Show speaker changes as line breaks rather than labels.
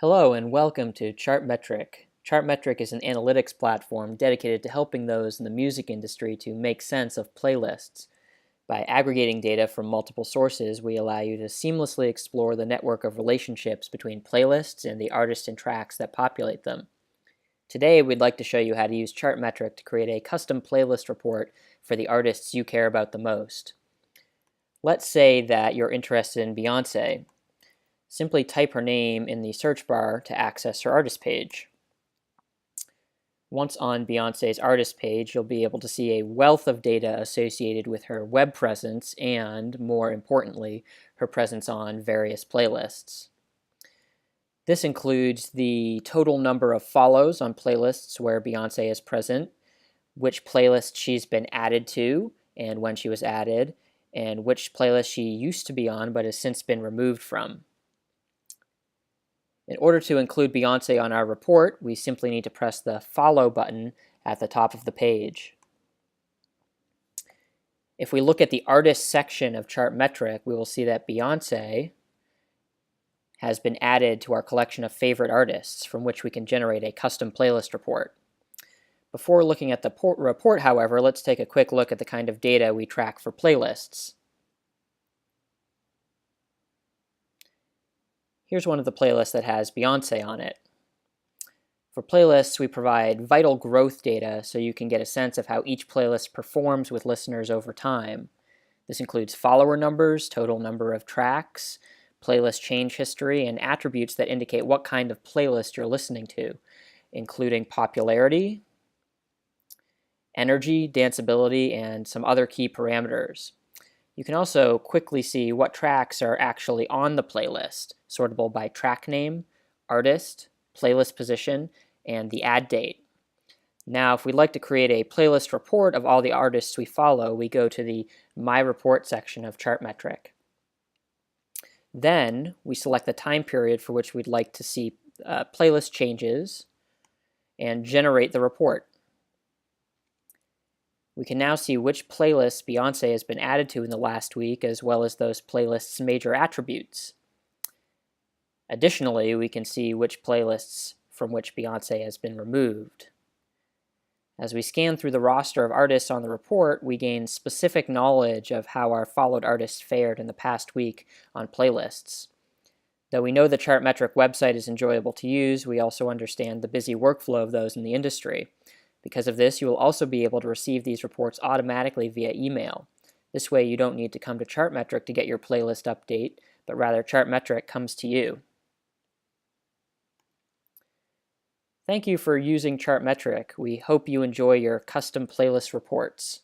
Hello and welcome to Chartmetric. Chartmetric is an analytics platform dedicated to helping those in the music industry to make sense of playlists. By aggregating data from multiple sources, we allow you to seamlessly explore the network of relationships between playlists and the artists and tracks that populate them. Today, we'd like to show you how to use Chartmetric to create a custom playlist report for the artists you care about the most. Let's say that you're interested in Beyoncé. Simply type her name in the search bar to access her artist page. Once on Beyoncé's artist page, you'll be able to see a wealth of data associated with her web presence and, more importantly, her presence on various playlists. This includes the total number of follows on playlists where Beyoncé is present, which playlist she's been added to and when she was added, and which playlist she used to be on but has since been removed from. In order to include Beyoncé on our report, we simply need to press the Follow button at the top of the page. If we look at the Artist section of Chartmetric, we will see that Beyoncé has been added to our collection of favorite artists, from which we can generate a custom playlist report. Before looking at the report, however, let's take a quick look at the kind of data we track for playlists. Here's one of the playlists that has Beyoncé on it. For playlists, we provide vital growth data so you can get a sense of how each playlist performs with listeners over time. This includes follower numbers, total number of tracks, playlist change history, and attributes that indicate what kind of playlist you're listening to, including popularity, energy, danceability, and some other key parameters. You can also quickly see what tracks are actually on the playlist, sortable by track name, artist, playlist position, and the add date. Now, if we'd like to create a playlist report of all the artists we follow, we go to the My Report section of Chartmetric. Then, we select the time period for which we'd like to see playlist changes and generate the report. We can now see which playlists Beyoncé has been added to in the last week, as well as those playlists' major attributes. Additionally, we can see which playlists from which Beyoncé has been removed. As we scan through the roster of artists on the report, we gain specific knowledge of how our followed artists fared in the past week on playlists. Though we know the Chartmetric website is enjoyable to use, we also understand the busy workflow of those in the industry. Because of this, you will also be able to receive these reports automatically via email. This way you don't need to come to Chartmetric to get your playlist update, but rather Chartmetric comes to you. Thank you for using Chartmetric. We hope you enjoy your custom playlist reports.